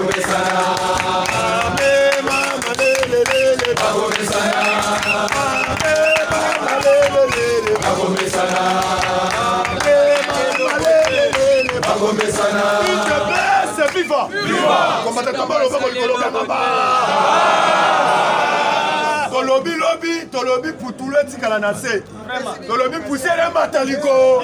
Viva! Tolobi pour tout le tika nase. Tolobi pousser les mataliko.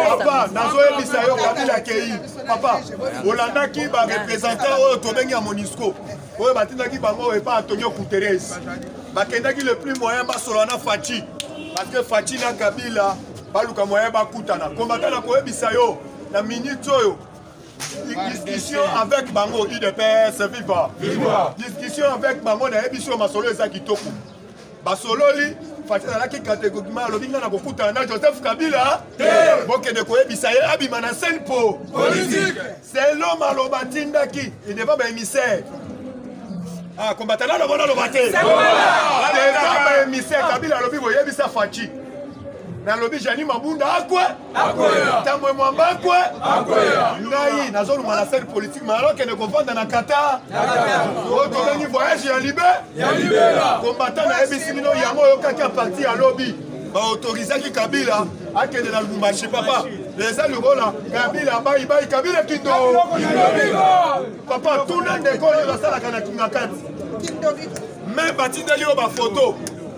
Papa, nazo ebisa yo kabila kei. Papa, Olanda ki ba représentant o tobengi a Monisco. O batinda ki bango e pa Antonio Guterres. Bakenda ki le plus moyen ba solana Fachi. Parce que Fachi na kabila baluka moyen ba kutana. Combattant na ko ebisa yo na minute oyo. Discussion avec Bango, IDPS, viva. Discussion avec Bango, na émission Masolo eza kitoko. Basolo li, Fachi na ki catégoriquement lobinga na kokuta na Joseph Kabila. Boke de ko ebisa ye abima na scène po politique. C'est l'homme à l'obatinda qui, il ne va pas émissaire. Ah, combattant na bona lobate. C'est voilà. Là, émissaire Kabila lobi boye ebisa Fachi. Na lobi Jani Mabunda akwa tamwe mwamba akwa ngai nazolu na scène politique mais alors qu'elle ne confond dans Qatar auto bengi voyage ya libéra combattant na ebisi bino yango yokaki a parti à lobby ba autoriser ki Kabila akende na Lubumbashi papa les a le rôle Kabila bayi Kabila kindo papa tout le monde ko yo sala kana kingakati mais batindeli yo ba photo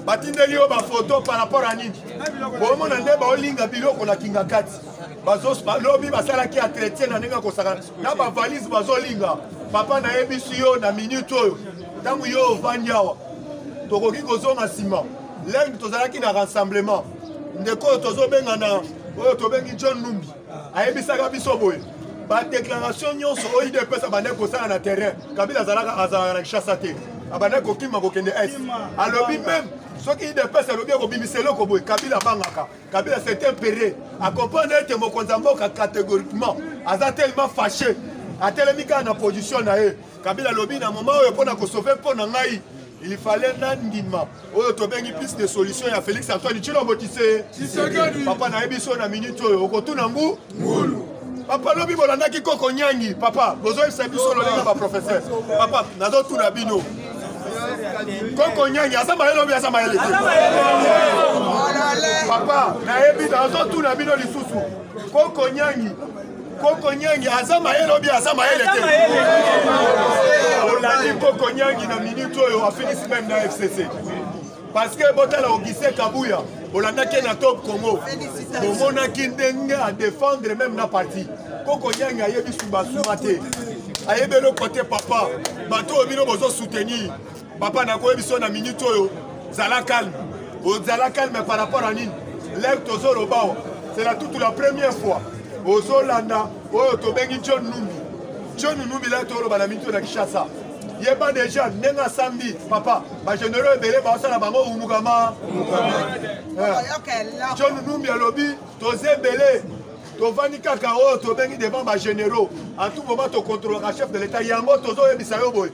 batindeli yo ba photo par rapport à nini bon on ande ba olinga biloko na kingakati bazos lobi basala ki entretien na ninga ko saka na ba valise bazolinga papa na ebisi yo na minute oyo tangu yo vanyawa tokoki kozonga sima leng tozalaki na rassemblement ndeko tozobenga na oyo tobengi John Numbi ayebisaka biso boye ba déclaration nyonso oyo de pesa bande kosala na terrain Kabila azalaka na Kinshasa te abane kokima kokende est alobi même soki de pesa lobi ko bimiselo ko boy Kabila bangaka Kabila c'est impéré à comprendre que mokonza mboka catégoriquement aza tellement fâché atelemika na position na ye Kabila lobi na moment oyo pona ko sauver pona ngai il fallait nandima oyo tobengi plus de solutions ya Félix Antoine Tshilombo Tshisekedi papa na ebiso na minute oyo okotuna ngulu papa lobi bolandaki koko nyangi papa bozo esa biso lolinga ba professeur papa nazo tuna bino koko nyangi asamba yelo bi asamba yele papa na ebi nazo tuna bino lisusu koko nyangi asamba yelo bi asamba yele te olandi koko nyangi na minute oyo afinisi même na FCC parce que botala Ogise Kabuya Olanda qui est dans Top Congo Bomona qui ndenge à défendre même na parti Koko Nyangi ayebi subasumate ayebi le côté papa bato obino bozo soutenir papa na ko ebiso na minute oyo zala calme par rapport à nini lève tozo robao c'est la toute la première fois ozo landa oyo tobengi John Numbi là toro bana minute na Kinshasa yeba déjà nenga samedi papa ba généraux ebele ba osala bango umugama John Numbi alobi toze belé tovani kaka oyo tobengi devant ba généraux en tout moment to contrôle le chef de l'état yango tozo yebisa yo boy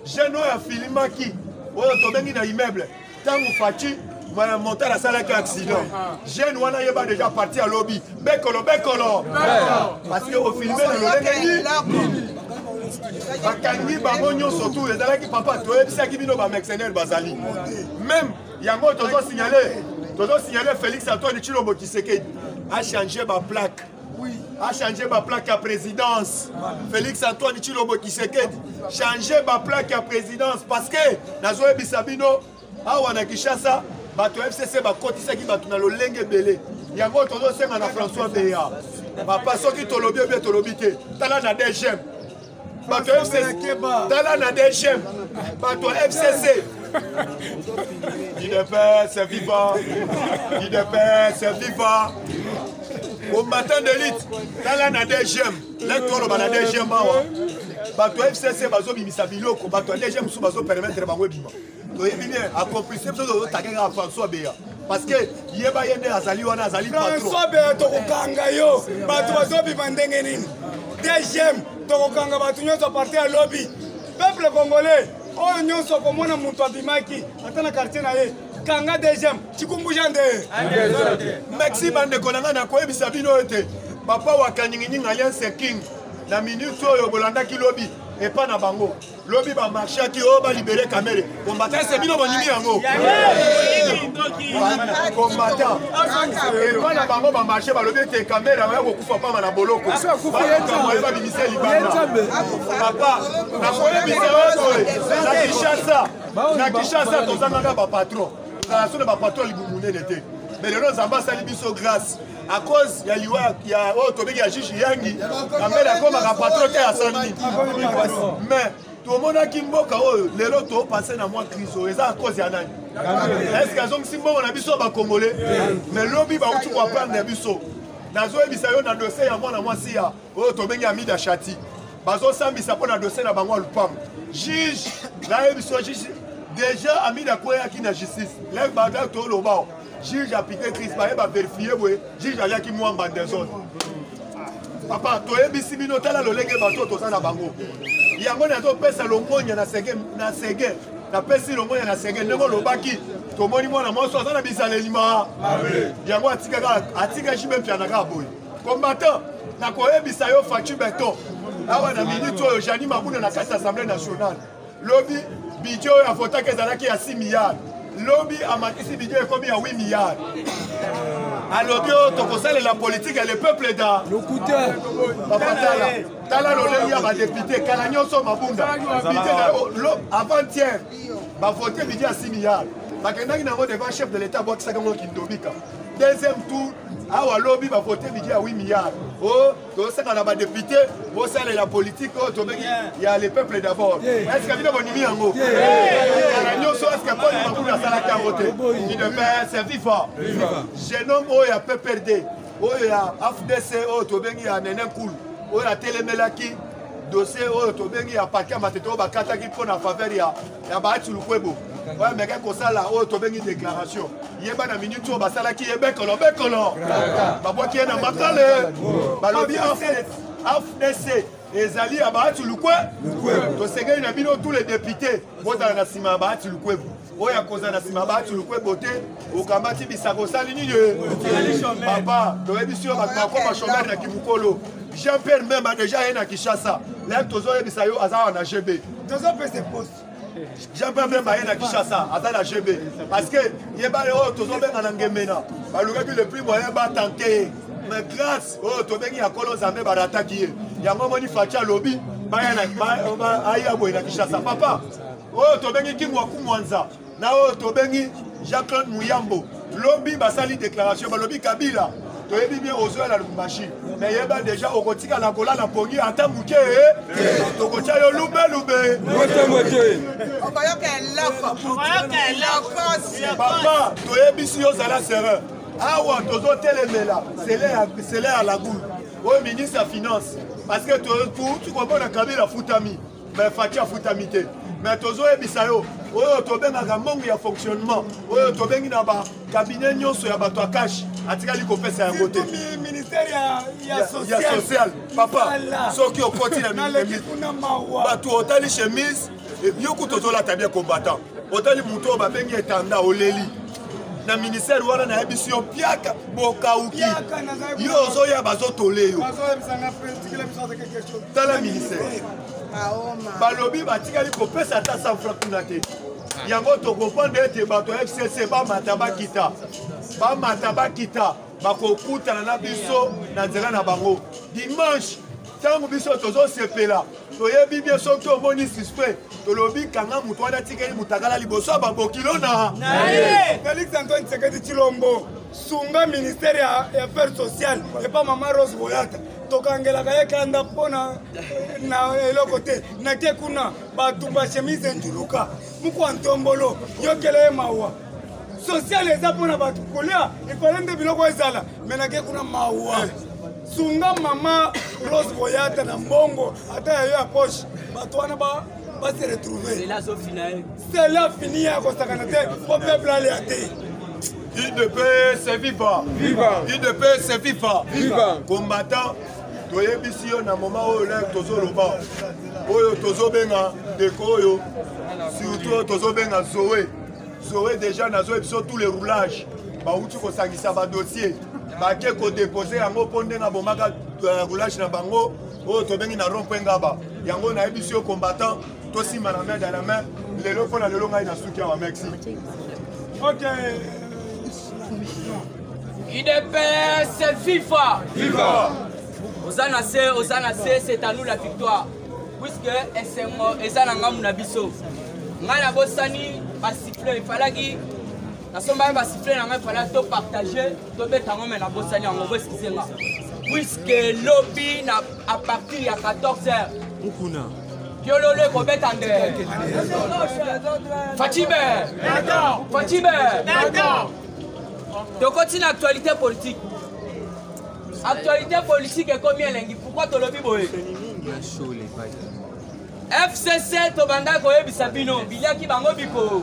geno ya filimaki oyo tobengi na immeuble tangu Fachi voilà monter la salle accident jeune wana yeba déjà parti à lobby bekolo parce que au filmer le bakangi bango nyonso tout ezalaki papa toyebisaki bino bamercenaire bazali même yango tozo signaler Félix Antoine Tshilombo Tshisekedi a changé ba plaque à présidence Félix Antoine Tshilombo Tshisekedi changé ba plaque à présidence parce que nazo ebisa bino awa na Kinshasa bato FCC bakotisaki bato na lolenge belé yango tozo senga na François Beya papa soki tolobi bien tolobi te tala na DGM bato FCC tala na DGM bato FCC IDPS viva combattant d'élite tala na DGM lectoro ba na DGM awa bato FCC bazo bimisa biloko bato DGM sou bazo permettre bango bima toyebi bien accomplissé biso takanga François Beya parce que yeba yende azali wana azali patron François Beya tokokanga yo bato bazo bima ndenge nini DGM tokokanga bato nyonso parti à lobby peuple congolais oyo nyonso komona mutu abimaki ata na quartier na ye kanga DGM chikumbuja nde merci bande konanga na koyebisa bino ete papa wa kaningininga alliance king na minute oyo bolandaki lobby et pas na bango. Lobby va marcher qui va libérer Kamere. Combattant c'est bino bonimi yango. Combattant. Et pas na bango va marcher va lobby te Kamere va kokufa pas na boloko. Va bimisa libanda. Papa, na koye bisao na Kinshasa. Na Kinshasa tozanga ba patron. Na solo ba patron libumune l'été. Mais le Zamba sali biso grâce à cause ya liwa ya Tobeki ya Chichi Yangi Kamere akoma ka patron te ya sandi. Mais tout le monde a qui mboka les lotos passé dans moi crise et ça à cause ya nani. Est-ce que azong simbo on a biso ba congolais mais lobby ba utu kwa prendre biso. Nazo ebisa yo na dossier ya mwana mwasi ya Tobeki Amida Chati. Bazo sambisa po na dossier na bango lupam. Juge la ebiso juge déjà Amida Koya qui na justice. Lève bada to lo ba. Juge a piqué Chris Baye va vérifier oui. Juge a qui moi en des zones. Papa, to ebisi bino tala lo lenge bato to sana bango. Yango na to pesa longonya na sege na pesi longonya na sege ndeko lobaki to moni mwana moso sana bisale lima. Yango atika shibe pia na ka boy. Combattant na ko ebisa yo facture beton. Awa na minute oyo Jani Mabuna na kati assemblée nationale. Lobby budget ya vota kezalaki ya 6 milliards. Lobby amatisi budget ekomi ya 8 milliards. Alors que la politique et le peuple dans le coup Tala l'olé ya ba député Kalanyo so mabunda. Avant-hier, ba voté budget à 6 milliards. Ba kendaki na ngo devant chef de l'état box sakango kindobika. Deuxième tour, awa lobby va voter budget à 8 milliards. Oh, to ça na ba député, bo ça la politique oh tobeki il y a le peuple d'abord. Est-ce que bino bonimi yango? Kalanyo so est-ce que pas ni mabunda sala ka voter. Il ne fait c'est vivant. Je nomme oh ya PPRD. Oh ya AFDC oh tobeki ya nenen cool. Oh ya telemelaki dossier oh tobeki ya paquet mateto ba kataki pour na faveur ya ba tulukwebo. Ouais mais quand ça là oh tobeki déclaration. Yeba na minute oh basalaki yebekolo bekolo. Ba boki na makale. Ba lobi AFDC ezali ya ba tulukwe. To sengeli na bino tous les députés bota na sima ba tulukwebo. Oya koza na sima ba tulukwebo te okambati bisako sali nini papa to ebisio ba ko chômage na Kibukolo. Jean-Pierre même a déjà été à Kinshasa. Là, tous les bisayo azar en GB. Tous les PC poste. Jean-Pierre même a été à Kinshasa, azar en GB. Parce que yeba le tous les ben en Ngemena. Baluga le plus moyen ba tanker. Mais grâce au tobeki ya kolo zambe barataki. Ya ngomoni facha lobby ba ya na aya boy na Kinshasa papa. Oh tobeki kingwa kumwanza. Na oh tobeki Jacques Muyambo. Lobby basali déclaration ba lobby Kabila. Tu es bien aux oeufs à la machine. Mais il y a déjà au quotidien la cola la poignée à ta mouquet. Tu as le loubé. Papa, tu es ici aux à la serreur. Ah ouais, tu as télémela. C'est là à la boule. Au ministre des Finances. Parce que tu comprends la cabine à Foutami. Mais Fatia Foutamité. Mais tu as bisayo. Oh, tu as un manque de fonctionnement. Oh, tu as un cabinet nyonso ya bato cash. Atikali ko pesa ya côté. Ministère ya social. Papa, ceux qui ont côté la ministère. Bato otali chemise et yoko toto la tabia combattant. Otali muto ba bengi etanda oleli. Na ministère wana na ebision piaka bokauki. Yo zoya bazo toleyo. Tala ministère. Balobi batikali ko pesa ta 100 francs kunate. Yango to comprendre ete bato FCC ba mataba kita. Ba mataba kita. Bakokuta na biso na nzela na bango. Dimanche tango biso tozo sepela. Toyebi bien soki omoni suspect. Tolobi kanga mutu wana tikeli mutakala liboso ba bokilo na. Félix Antoine Tshisekedi Tshilombo. Sunga ministère ya affaires sociales et pas Maman Rose Boyata. Tokangela kaya kanda pona na eloko te na ke kuna batumba chemise njuluka muko antombolo yokele mawa social eza pona batu kolia ifalende biloko ezala menake kuna mawa sunga Mama Rose Boyata na mbongo ata yo approche batu wana ba se retrouver c'est là fini ya kosakana te au peuple aller ate. Il ne peut c'est vivant. Il ne peut c'est vivant. Combattant toyebisi yo na moment oyo le tozoloba oyo tozobenga deko oyo surtout tozobenga Zoé déjà nazo ebiso tous les roulages bauti kosangisa ba dossier bake ko déposer yango ponde na bomaka roulage na bango oyo tobengi na rond-point ngaba yango na yebi yo combattant to simba na main dans la main lelo pona lelo ngai na suki ya Mexique. OK. IDPS FIFA. Viva. Osana C, c'est à nous la victoire. Puisque Esananga Munabiso. Ngana Bosani, va siffler, il fallait que. La somme va siffler, il fallait tout partager, tout mettre en main la Bosani en mauvais excusez-moi. Puisque lobby à partir il y a 14h. Mukuna. Piolole Kobetande. Fatime. Fatime. Donc continue l'actualité politique. Actualité politique est combien lengi? Pourquoi tu lobby boy? FCC to banda ko yebisa bino biliaki bango biko.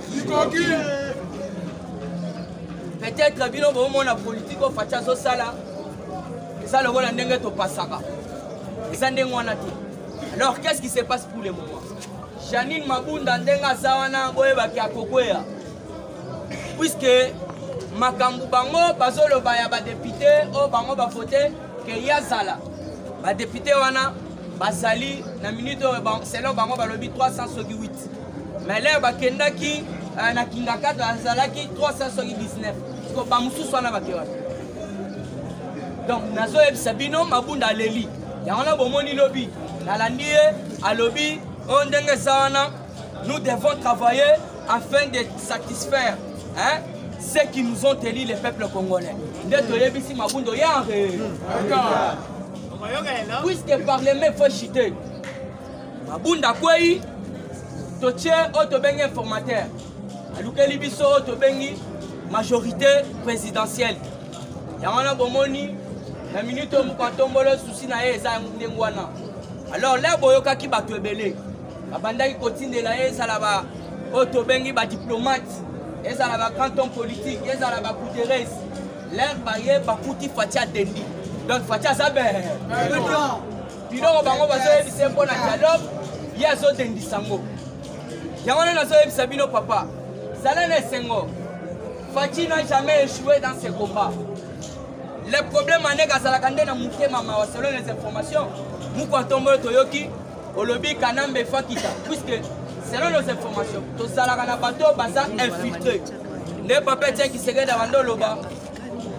Peut-être bino bo mona politique o facha zo sala. Ça le rôle ndenge to pasaka. Ça ndenge wana ti. Alors qu'est-ce qui se passe pour le moment? Janine Mabunda ndenga sawana boye baki akokwea. Puisque makambu bango bazolo baya ba député o bango ba voter que yazala. Ba député wana bazali na minute selon bango ba lobby 308. Mais là ba kendaki na kingaka bazalaki 319. Ko ba mususu wana bakewa. Donc nazo ebisabino Mabunda leli. Yango bomoni lobby. Na landie à lobby on ndenge sawana nous devons travailler afin de satisfaire ceux qui nous ont élis les peuples congolais. Puisque parlement faut chiter. Mabunda kwei to tient autobengi informateur. Alukeli biso autobengi majorité présidentielle. Yamana bomoni la minute mu kwatombolo souci na eza ngwana. Alors là boyoka ki bato ebele. Babanda ki continue la eza la ba autobengi ba diplomate. Ils ont la canton politique, ils ont la coutereuse. L'air baillé, bakouti Fatia Dendi. Donc Fatia Sabe. Puis donc, on va se dire que dialogue, il y a ce Dendi Sango. Il y a un Sabino Papa. Salane Sengo. Fatia n'a jamais échoué dans ses combats. Le problème est que Salakande n'a mouké maman, selon les informations. Mouko Tombo Toyoki, au lobby Kanambe Fakita. Puisque selon nos informations, tout ça la bateau basa infiltré. Ne pas peut-être qui serait dans le loba.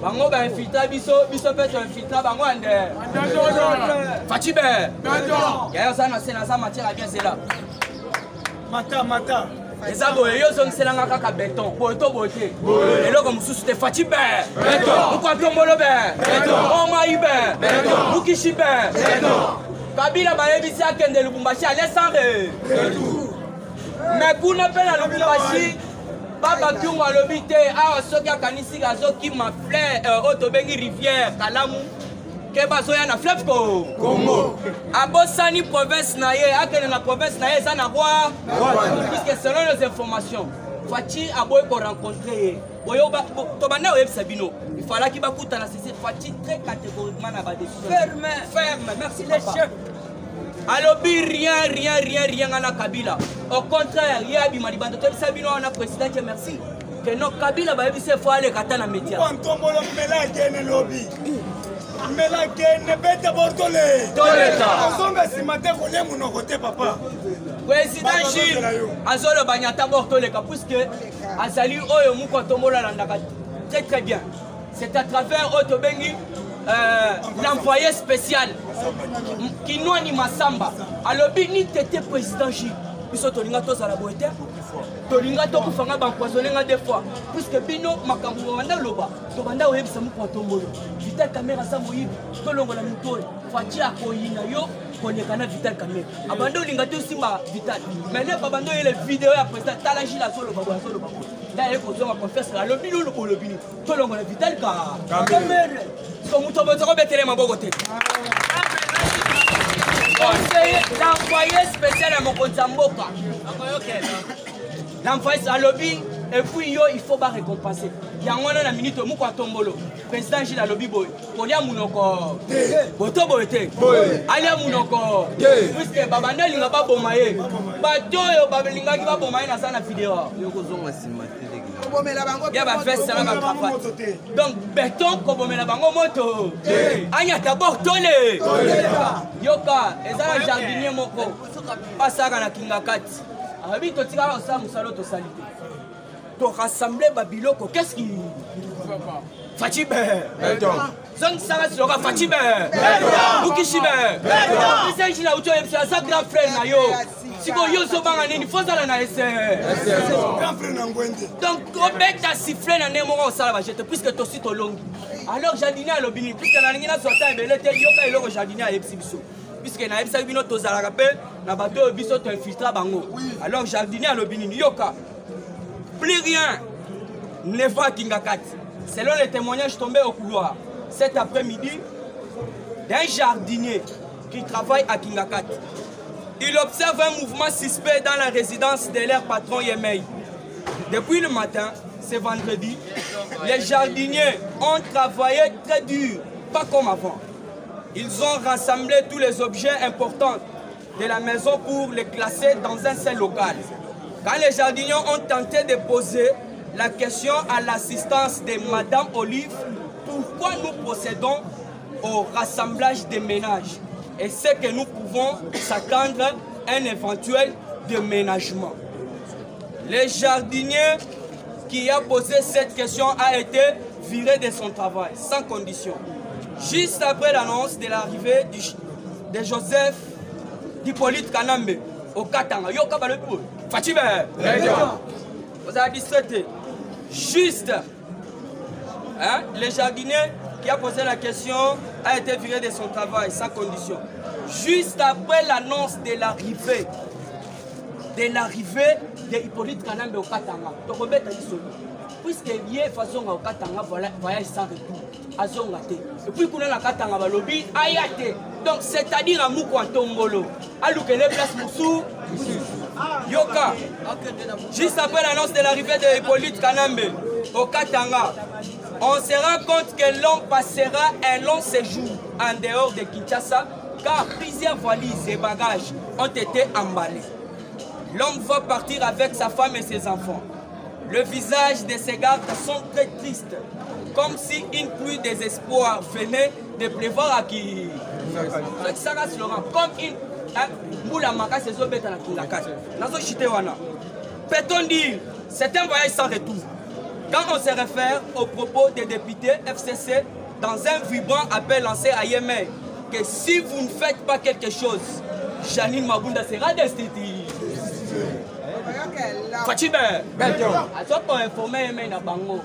Bango ba infiltré biso peut infiltré bango ande. Fatibé. Ya ça na ça matière bien c'est là. Mata. Les abo yo sont c'est là kaka béton. Boto boté. Et là comme sous c'était Fatibé. Béton. Pourquoi tombolo bé? Béton. Oh maïbé. Béton. Mukishibe. Béton. Kabila ba yebisi akende Lubumbashi allez sans béton. Mais pour ne pas la Lubumbashi, Baba Kyunga l'obité, ah, soki a kanisi gazo qui m'a fleur, autobengi rivière, Kalamu, Kebazoya na fleuve Congo. A Bossani province naye, a que la province naye, ça n'a pas. Puisque selon les informations, Fati a beau rencontrer. Boyo Tobanda Web Sabino, il fallait qu'il va coûter la CC. Fati très catégoriquement n'a pas de ferme, merci les chefs. Alobi rien à la Kabila. Au contraire, il y a Bimalibanto, Sabino on a président qui merci. Que non Kabila va se faut aller kata na média. Pantombolo mela gene lobby. Mela gene beta bortole. Toleta. Ozonga simate kole muno côté papa. Président Gilles Azolo Banyata bortoleka puisque Azali Oyo Muko Tombola landaka très bien. C'est à travers Otobengi l'envoyé spécial qui nous anime Samba. Alors, ni t'étais président J. Puis tolinga tous à la boîte. Tolinga to kufanga empoisonné deux fois. Puisque Bino makambo wanda loba. Tobanda web samu kwa tombolo. Vital caméra sa moyi. Tolongo la mutole. Fati akoyina yo. Konyekana Vital caméra. Abando linga to simba Vital. Mais là babando les vidéos après ça. Talaji la solo babo solo babo. Là il faut qu'on confesse là le bino le bino. Tolongo la Vital caméra. Comme tu veux te remettre ma bogote. L'envoyé spécial à mon Konzamboka. L'envoyé à lobby et puis il faut pas récompenser. Il y a un minute au Mouko Tombolo. Président Gilles à lobby boy. Kolia Mounoko. Boto Boete. Alia Mounoko. Puisque Babanda n'a pas bomaye. Bato yo Babelinga qui va bomaye dans sa vidéo. ya ba veste na ba cravate. Donc béton kobomela bango moto. Anya d'abord tole. Yoka ezala jardinier moko. Pasaka na Kingakati. Abi to tika osa musalo to salite. To rassembler babiloko, qu'est-ce qui Fatime. Zone Sarah Sloga Fatime. Bukishime. C'est là où tu es ça grand frère na yo. Si vous yo so banga nini fozala na ese. Grand frère na ngwende. Donc au bec ta siffler na nemo au sala ba jete puisque to sito longi. Alors jardinier à lobini puisque na ngina sota ebele te yoka eloko jardinier à exibiso. Puisque na ebisa bino to zala pe na bato biso to infiltra bango. Alors jardinier à lobini yoka. Plus rien ne va à Kingakati. Selon les témoignages tombés au couloir, cet après-midi, d'un jardinier qui travaille à Kingakati, il observe un mouvement suspect dans la résidence de leur patron Yemei. Depuis le matin, ce vendredi, les jardiniers ont travaillé très dur, pas comme avant. Ils ont rassemblé tous les objets importants de la maison pour les classer dans un seul local. Quand les jardiniers ont tenté de poser la question à l'assistance de Madame Olive, pourquoi nous procédons au rassemblage des ménages et c'est que nous pouvons s'attendre à un éventuel déménagement. Le jardinier qui a posé cette question a été viré de son travail, sans condition. Juste après l'annonce de l'arrivée de Joseph Hippolyte Kanambe au Katanga. Yoka Balepou. Fatime. Vous avez distraité. Juste. Hein, le jardinier qui a posé la question a été viré de son travail sans condition. Juste après l'annonce de l'arrivée de Hippolyte Kanambe au Katanga. Donc on va être isolé. Puisque lié façon au Katanga voyage sans retour. Azongate. Et puis qu'on a la Katanga balobi ayate. Donc c'est-à-dire à Moukwantongolo. À l'oukele place Moussou. Yoka. Juste après l'annonce de l'arrivée de Hippolyte Kanambe au Katanga, on se rend compte que l'homme passera un long séjour en dehors de Kinshasa car plusieurs valises et bagages ont été emballés. L'homme va partir avec sa femme et ses enfants. Le visage de ces gardes sont très tristes, comme si une pluie de désespoir venait de pleuvoir à qui. Comme une boule à maca, c'est zo bête à la Kingakati. Peut-on dire, c'est un voyage sans retour. Quand on se réfère aux propos des députés FCC dans un vibrant appel lancé à Yémen, que si vous ne faites pas quelque chose, Janine Mabunda sera destituée. Fatime, à toi pour informer Yémen à Bango,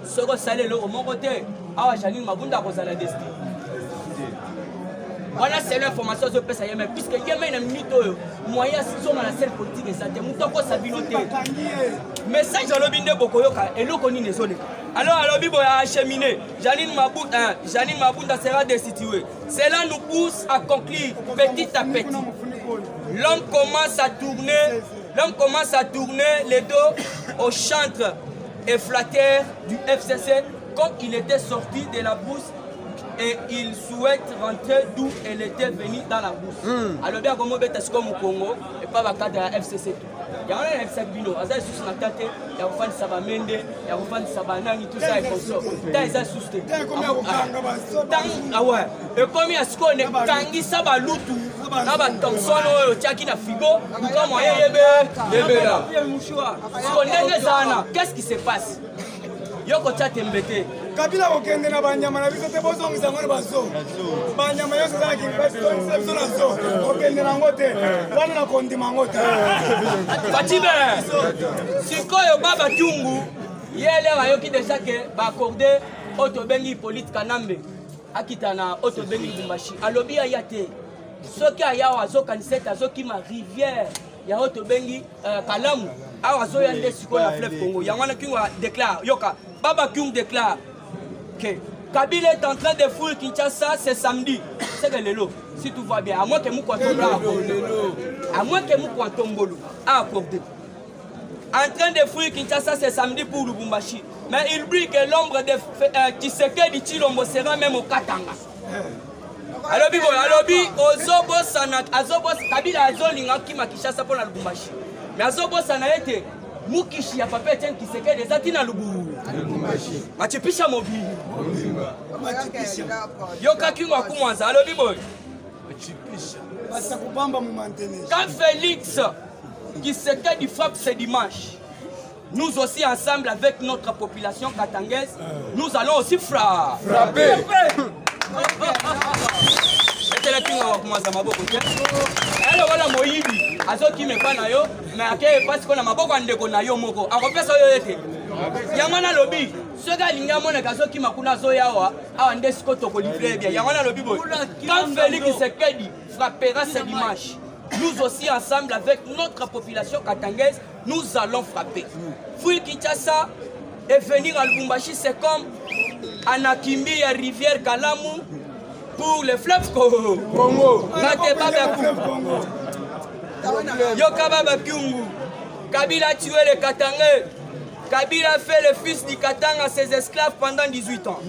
ce que ça allait au mon côté, à Janine Mabunda pour la destituer. Voilà, c'est l'information que je peux savoir, puisque Yémen a mis moyen si on a la seule politique et santé, Moutoko Sabinoté. Message à l'obinde Bokoyoka et l'Okoni Nezone. Alors, à l'obinde a acheminé, Janine Mabunda sera destituée. Cela nous pousse à conclure petit à petit. L'homme commence à tourner les dos au chantre et flatteur du FCC comme il était sorti de la bourse. Et il souhaite rentrer d'où elle était venue dans la bourse. Alors bien comme on comme au Congo et pas la cadre de la FCC. Il y a un FCC bino, il y a un sous la tête, il y a un fan Sabamende, il y a un fan Sabanani, tout ça est comme ça. T'as un sous-té. Ah ouais. Et comme il y a ce qu'on est, Tangi Sabaloutou, Naba Thompson, Tchaki na Figo, comme moi, Yébé là. Qu'est-ce qui se passe? Yoko Tchate Kabila okende na banyama na biso te bozongisa ngone bazo. Banyama yoso za kinga na zo. Okende na ngote. Wana na kondima ngote. Fatime. Sikoyo baba tungu. Yele bayoki déjà que ba accorder Otobengi Hippolyte Kanambe. Akita na Otobengi Bumbashi. Alobi ayate. Soki ayawa zo kaniseta zo kima rivière. Ya Otobengi Kalamu. Awa zo yande sikoyo na fleuve Congo. Yangwana kinwa déclare yoka. Baba Kyung déclare que Kabila est en train de fouiller Kinshasa ce samedi. C'est que Lelo, si tout va bien, à moins que Moukwantongolo a accordé. En train de fouiller Kinshasa ce samedi pour Lubumbashi. Mais il oublie que l'ombre de Tshisekedi Tshilombo sera même au Katanga. Alobi, Ozobosana, Kabila Azolinga Kima Kinshasa pour la Lubumbashi. Mais Azobosana été Mukishi ya papa Etienne Tshisekedi ezati na lubu. Machipisha mobi. Yoka kingo kumwanza alobi boy. Quand Félix Tshisekedi frappe ce dimanche, nous aussi ensemble avec notre population katangaise, nous allons aussi frapper. C'était la kingo kumwanza maboko. Alors voilà Moïbi, azoki mekana yo, mais akeye parce qu'on a maboko andeko na yo moko. Akopesa yo yete. Yangana lobi, ce gars linga mona kazoki makuna zoyawa, awa ndesko toko livrer bien. Yangana lobi boy. Quand Félix Tshisekedi frappera ce dimanche, nous aussi ensemble avec notre population katangaise, nous allons frapper. Fouille Kinshasa et venir à Lubumbashi, c'est comme Anakimbi à Rivière Kalamu pour le fleuve Congo. Yoka Baba Kyungu. Kabila a tué les Katangais. Kabila a fait le fils du Katanga à ses esclaves pendant 18 ans.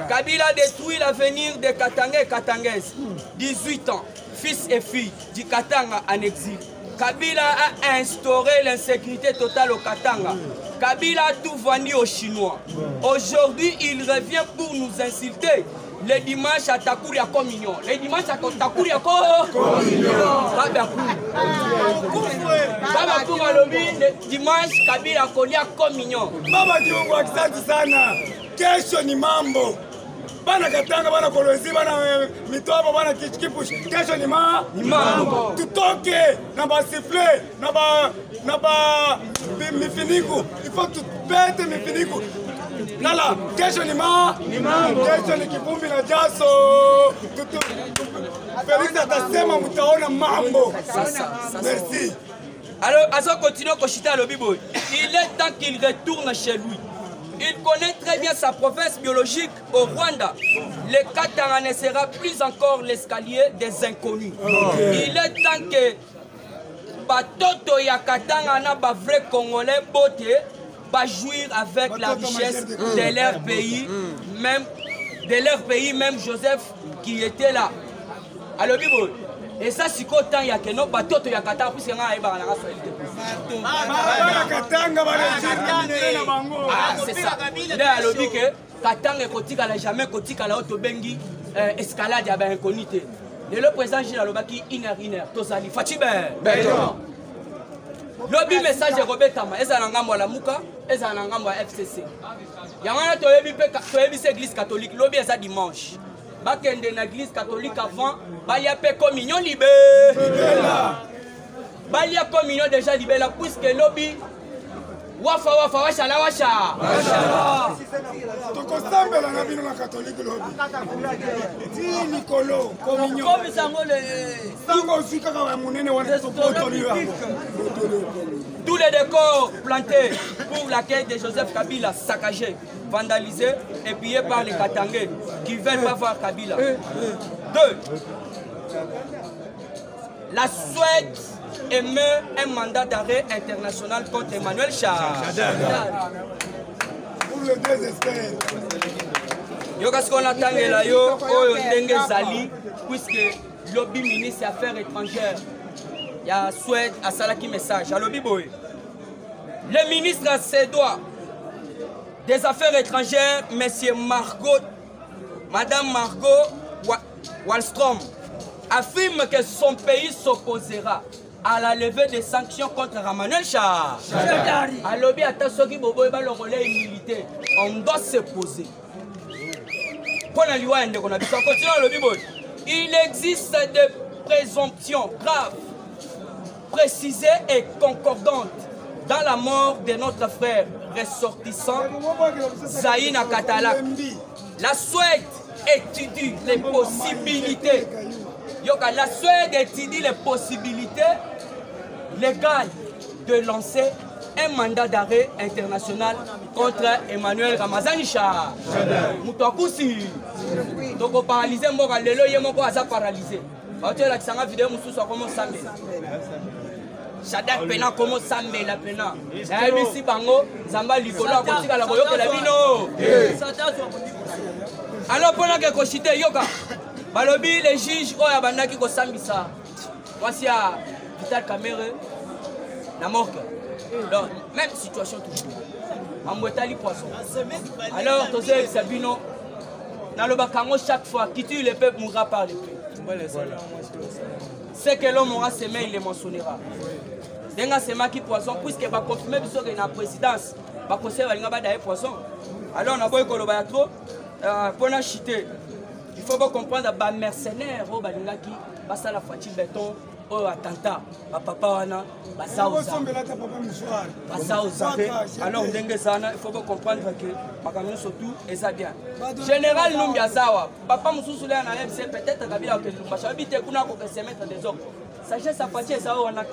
Kabila a détruit l'avenir des Katangais et Katangaises. 18 ans, fils et filles du Katanga en exil. Kabila a instauré l'insécurité totale au Katanga. Kabila a tout vendu aux Chinois. Aujourd'hui, il revient pour nous insulter. Le dimanche à Takuri à communion. Le dimanche à Takuri à communion. Le dimanche, Kabila a connu à communion. Baba Diongo, asante sana. Kesho ni mambo. Bana Katanga, bana Kolwezi, bana Mitobo, bana Kichikipush. Kesho ni mambo. Tutoke na ba sifflet, na ba mifiniku. Il faut tout pète mifiniku. Lala, kesho ni mambo. Kesho ni kivumbi na jaso. Félix atasema mutaona mambo. Merci. Alors, Azo continue à chiter à l'Obiboy. Il est temps qu'il retourne chez lui. Il connaît très bien sa province biologique au Rwanda. Le Katanga ne sera plus encore l'escalier des inconnus. Il est temps que Batoto ya Katanga na ba vrai Congolais boté va jouir avec la richesse de leur pays, même Joseph qui était là. Alors, Bibo, et ça, c'est quand il y a que nos bateaux, il y a Katanga, puisqu'il y a un bateau. C'est ça. Il y a lobby que Katanga est côté à la jamais, côté à la haute bengi, escalade, il y a un inconnu. Le président Gilles Alobaki, Iner, Tozali, Fatibé. Lobby message de Robert Tama, est-ce que la Mouka, est-ce que FCC. Il y a un église catholique, lobby est ça dimanche. Bakende na l'église catholique avant, balia pe communion libéré. Balia communion déjà libéré puisque lobby wafa washa. Tokosambe la nabino na catholique lobby. Ti Nicolo communion. Sango sika ka munene wana tous les décors plantés pour l'accueil de Joseph Kabila saccagés, vandalisés et pillés par les Katangais qui ne veulent pas voir Kabila. 2. La Suède émet un mandat d'arrêt international contre Emmanuel Char. Pour le désespère. Yo qu'est-ce qu'on attend là yo oyo ndenge zali puisque lobby ministre des Affaires étrangères il y a Suède à Salaki message à lobby boy. Le ministre suédois des Affaires étrangères Madame Margot Wallström affirme que son pays s'opposera à la levée des sanctions contre Emmanuel Char. À lobby attention qui bobo ba le relais militaire on doit se poser. Il existe des présomptions graves, précisées et concordantes dans la mort de notre frère ressortissant Zaïna Katalak. La Suède étudie les possibilités. La Suède étudie les possibilités légales de lancer un mandat d'arrêt international contre Emmanuel Ramazani Char. Moutakusi. Donc on paralyse moko lelo ye moko aza paralysé. Bato la kisanga vidéo mususu comment sambe. Shadak pena comment sambe la pena. Ya bisi bango zamba likolo akotika la boyoka la bino. Alors pendant que koshite yoka balobi les juges oya bandaki ko sambisa. Voici à Vital Kamere na morgue. Donc, même situation toujours. En Mouetali poisson. Alors, Tosé Sabino, dans le Bakango, chaque fois, qui tue le peuple mourra par le peuple. C'est que l'homme aura ses mains, il les mentionnera. Denga c'est ma qui poisson, puisque va confirmer que c'est la présidence, va conserver les poisson. Alors, on a beau écologer trop, pour la chiter. Il faut comprendre que les mercenaires, qui passent à la fatigue béton, au attentat, papa wana, basa aux alors il faut comprendre que surtout et ça bien. Général Numbia Zawa, papa Moussou na c'est peut-être Kabila que nous habiter kuna ko se mettre des hommes. Sagesse à partir ça on a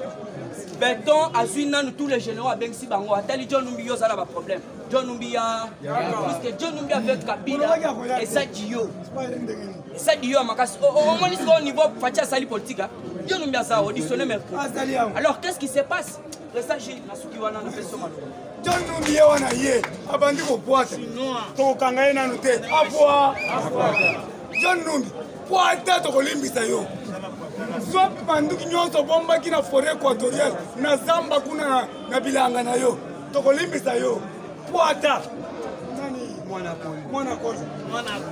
béton azuina nous tous les généraux avec si bango atali John Numbia ça n'a pas problème. John Numbia parce que John Numbia avec Kabila et ça Dio. Et ça Dio makas au niveau fatia sali politique. John Numbia ça auditionné mercredi. Alors qu'est-ce qui se passe? Restager na suki wana na peso malo. John Numbia wana ye abandi ko poate. To kanga ina nute. Afwa. John Numbia poate to kolimbisa yo. Soit banduki nyonso bomba kina forêt équatoriale na zamba kuna na bilanga na yo. To kolimbisa yo. Poata. Nani mwana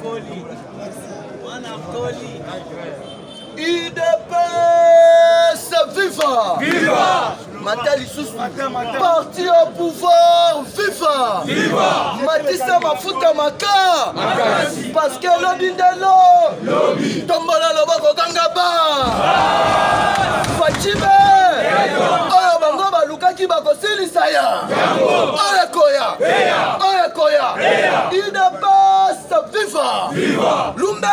koli. IDPS viva! Viva! Matali Soussou, parti au pouvoir, viva! Viva! Matissa Mafuta Maka! Parce que lobby de l'eau! Tombola Lobako Kangaba! Fachime! Oyo Bango Balukaki Bako Silisaya! Oyekoya! Oyekoya! IDPS viva! Viva! Lumbe!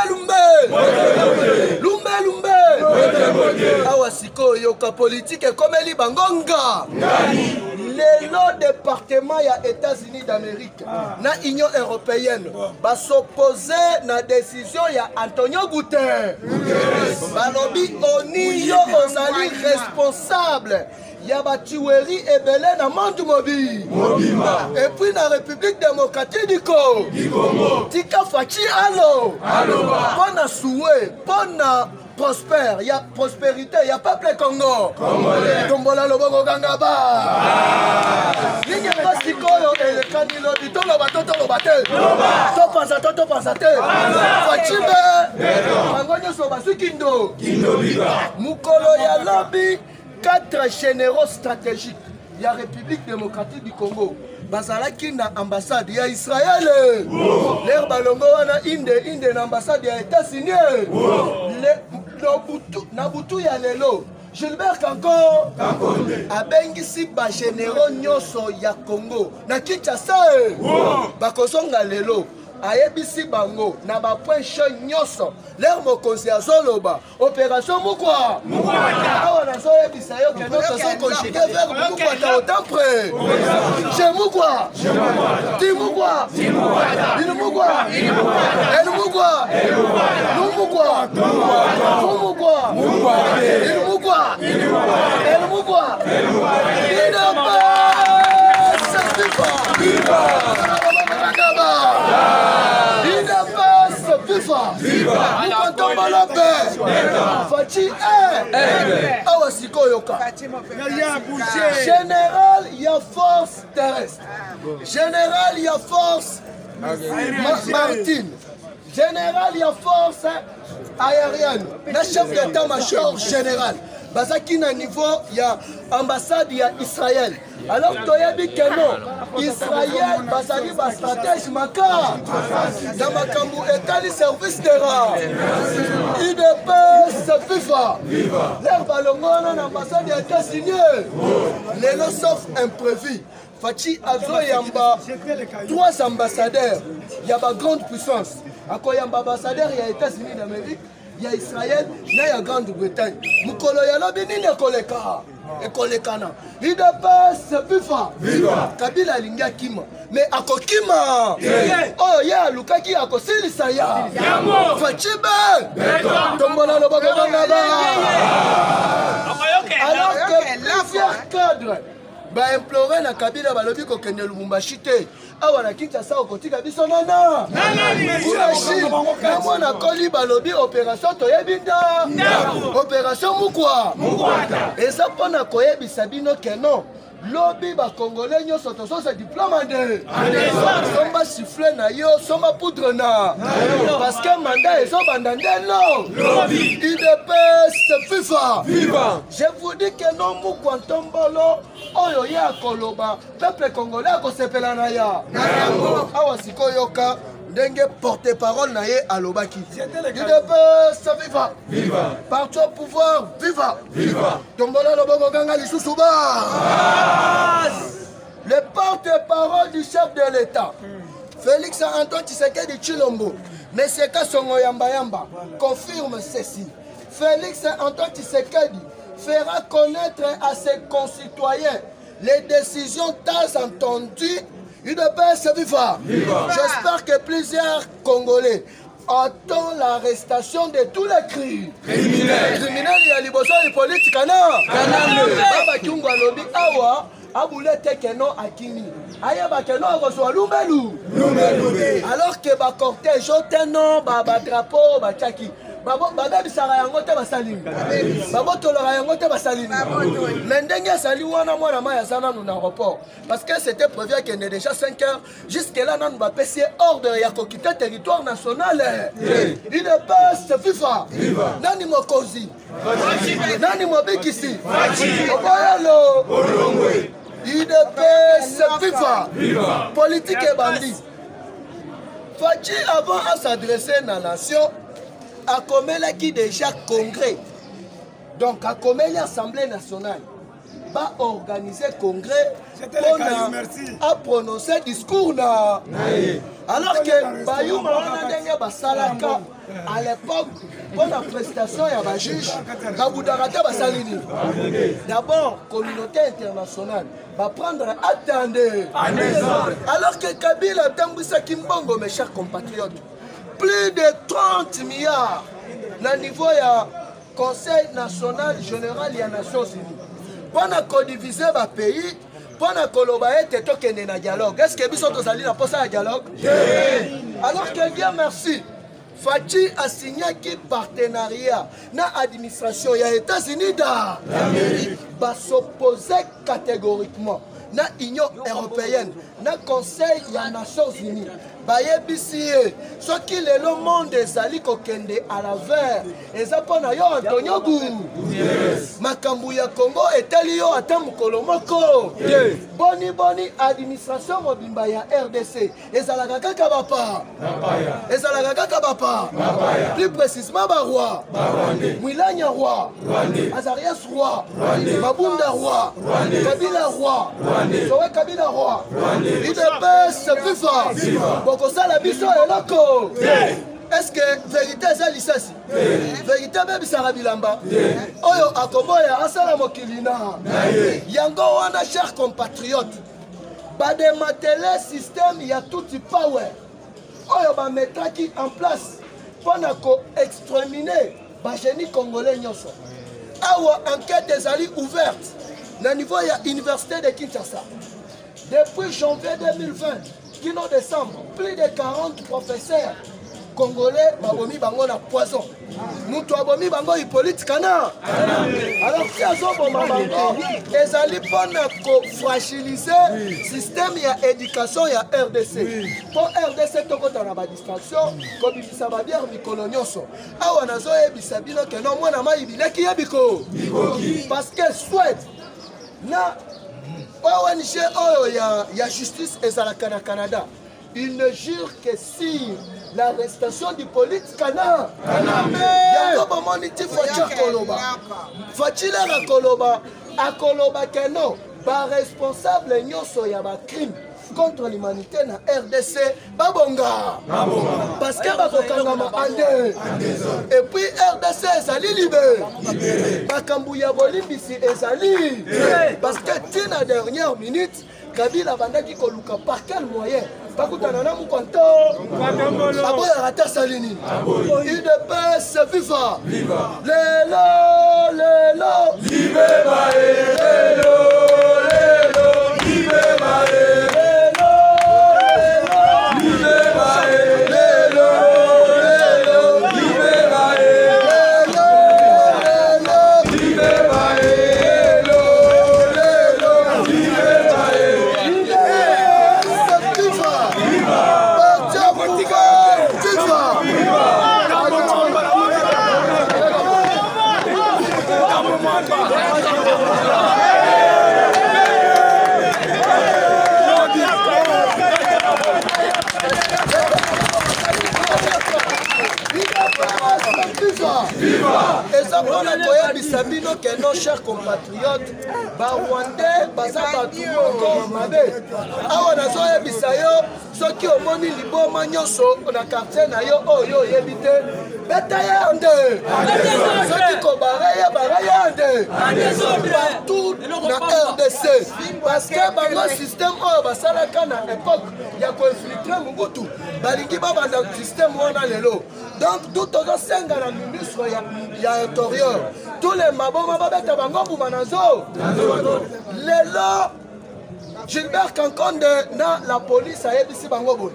Awa siko yoka politique comme eli bangonga. Le département ya États-Unis d'Amérique na Union européenne va s'opposer na décision ya Antonio Guterres. Balobi oni yo ozali responsable. Ya ba tuerie et belé na monde mobile. Et puis na République démocratique du Congo. Tika fachi allo. Pona souhait, pona prospère, il y a prospérité, il y a peuple Congo. Tombola loboko kangaba. Ligne pastikoyo et le canilo du tolo batoto lobate. To pensate. Fachimbe. Mangonyo soba sukindo. Mukolo ya lobby 4 généraux stratégiques. Il y a République démocratique du Congo. Bazalaki na ambassade ya Israël. L'air balongo wana inde na ambassade ya États-Unis. Nabutu ya lelo Gilbert Kanko abengisi ba généraux nyoso ya Congo na Kinshasa bakosonga lelo ayebisi bango na ba point chaud nyoso leur mokonzi azoloba opération mukwa awa nazo yebisa yo que notre son conjugué vers mukwa ta autant près chez mukwa ti mukwa il mukwa el mukwa nous mukwa nous mukwa il mukwa el mukwa il n'a pas ça viva viva! Nous comptons la paix! Fati awa siko yoka. Général, il y a force terrestre. Général, il y a force maritime. Général, il y a force aérienne. Le chef d'état-major général. Bazaki na niveau, il y a ambassade, il y a Israël. Alors, tu dit que non, Israël, Bazali, ba stratège maka. Dans ma kambu état du service de rang. IDPS viva. L'air ballongon en ambassade, il y a été signé. Les lots sauf imprévus. Fachi Azo Yamba, 3 ambassadeurs. Il y a ma grande puissance. À quoi Yamba ambassadeur, il y a les États-Unis d'Amérique. Il y a Israël, il y a Grande-Bretagne. Mukolo ya lobi nini ekoleka. Ekolekana. IDPS viva. Kabila linga kima. Mais akokima. Oh ya lukaki akosilisa ya. Fachibe. Tombola loboko bangaba. Alors que plusieurs cadres ba implorer na Kabila balobi ko kende Lubumbashi te. Awa na Kinshasa okotika biso nana. Kamo na koli balobi opération toyebinda. Opération mukwa. Et ça pona koyebisa bino que non. Lobby ba Congolais nyo soto se diplôme ande. Somba siffler na yo, somba poudre na. Parce que mandat est bandande non. Lobby. IDPS FIFA. Viva. Je vous dis que non mou kwantombolo oyo ya koloba peuple congolais ko sepela na ya. Awa siko yoka ndenge porte-parole na ye alobaki. IDPS viva. Viva. Parti au pouvoir viva. Viva. Tombola loboko ganga lisusu ba. Le porte-parole du chef de l'État, Félix Antoine Tshisekedi Tshilombo, M. Kassongo Yamba Yamba, confirme ceci. Félix Antoine Tshisekedi fera connaître à ses concitoyens les décisions tant entendues. UDPS viva. J'espère que plusieurs Congolais attendent l'arrestation de tous les criminels. Criminels, il y a les besoins de politique. Baba Kiungo Lobi Awa. Aboulé tekeno akini ayeba keno reçoit lumbelu alors que ba cortège oteno ba drapeau ba tchaki babo bisara yango te basalini babo tolora yango te basalini mais ndenge sali wana mwana maya sana nous aéroport parce que c'était prévu qu'il y ait déjà 5 heures jusque là nan ba pesier ordre ya ko quitter territoire national il ne passe FIFA nani mokozi nani mobikisi obayalo olongwe IDPS viva. Politique et bandit. Fachi avant à s'adresser à la nation, a commis qui déjà congrès. Donc a commis l'Assemblée nationale. Va organiser congrès pour prononcer discours là. Alors que Bayou Mawana Basalaka à l'époque pour la prestation il y a un juge Kaboudarata Basalini. D'abord communauté internationale va prendre attendez. Alors que Kabila Tamboussa Kimbongo mes chers compatriotes plus de 30 milliards na niveau ya Conseil national général des Nations Unies. Pour codiviser le pays, pour que na dialogue. Est-ce que nous sommes allés dans le dialogue? Alors que bien merci. Fachi a signé un partenariat dans l'administration des États-Unis va s'opposer catégoriquement dans l'Union européenne, dans le Conseil des Nations Unies. Ce qui est le monde des alliés à la verre, et ça pour Antonio Gou. Makambu ya Congo est lié à Tamkolomoko. Boni administration mobimba ya RDC. Et ça la kaka bapa. Et ça la kaka bapa. Plus précisément roi. Mwilanya roi. Azarias roi. Mabunda roi. Kabila roi. Sowe Kabila roi. IDPS FIFA. Bokosala biso eloko. Est-ce que vérité est licence? Vérité même Sarah Bilamba. Oyo akoboya asala mokilina. Yango wana chers compatriotes. Ba démanteler système ya tout power. Oyo ba metaki en place pour exterminer ba génie congolais nyonso. Awa enquête des alliés ouverte na niveau ya université de Kinshasa. Depuis janvier 2020, kino décembre, plus de 40 professeurs Congolais babomi bango na poison. Nous abomi bango Hippolyte Kana. Alors si azoboma bango ezali pona ko fragiliser système ya éducation ya RDC. Pour RDC tokota na ba distraction ko bibisa ba bière mikolo nyonso. Awa nazo yebisa bino ke no mwana mai bileki yebiko. Parce que souhaite na ONG oyo ya justice ezalaka na Canada. Il ne jure que si l'arrestation du politique Kana. Yakoba moniti Fachi Koloba. Fachi la Koloba. A Koloba Keno. Ba responsable nyonso ya ba crime contre l'humanité na RDC. Babonga. Parce que bakokangama ande. Et puis RDC ezali libéré. Bakambuya bolimbisi ezali. Parce que tina dernière minute. Kabila bandaki koluka par quel moyen? Bakutana na mukonto. Aboya rata salini. IDPS viva. Lelo. Libeba lelo. Libeba lelo. Libeba lelo. Libeba lelo. Libeba lelo. koyebisa bino ke nos chers compatriotes barwandais baza bato moko mabe awa nazoyebisa yo soki omoni liboma nyonso na quartier na yo oyo oyebi te beta ye nde soki kobara ye bara ye nde partout na RDC parce que bango système oyo basalaka na époque ya koinfiltre Mobutu balingi babanda système wana lelo donc tout ozosenga na ministre ya intérieur tous les maboma babeta bango mbuma na zo lelo Gilbert Kankonde na la police ayebisi bango boye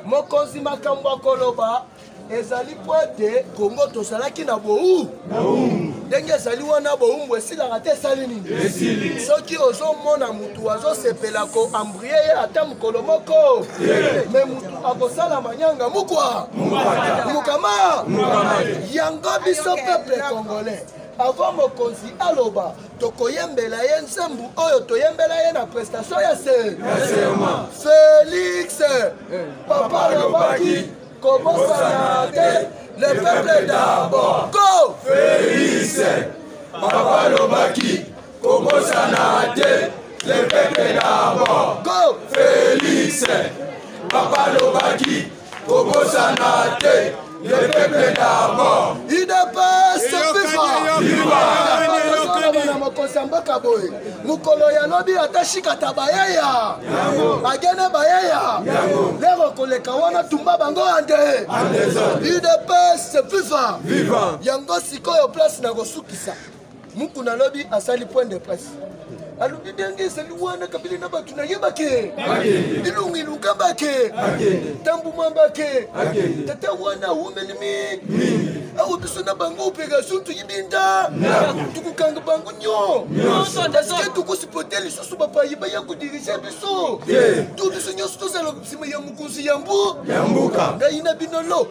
mokonzi makambo akoloba ezali po ete Congo tozalaki na bowu ndenge ezali wana bowumbu esilaka te esali nini soki ozomona mutu azosepela koambrie ye ata mokolo moko me mutu akosala manyanga mukwa mukama yango biso peuple congolais avant mokonzi aloba tokoyembela ye nzambu oyo toyembela ye na prestation ya Félix papa lobaki kobosana te le peuple d'abord go Félix papa lobaki kobosana te le peuple d'abord go Félix papa lobaki kobosana te le peuple d'abord UDPS mokosambaka boye mokolo ya lobi atashikata bayaya agene bayaya lero koleka wana tumba bango ande UDPS viva yango sikoyo place na kosukisa muku na lobi asali point de presse alobi ndenge ezali wana kabili na bato nayebake ilungiluka bake tambuma bake tata wana umelimi awo biso na bango operation tuyibinda tukukanga bango nyo parce tukusipote lisusu bapayi baya kudirige biso tu biso nyonso tozala nsima ya mokonzi ya mbuka ngai na bino lo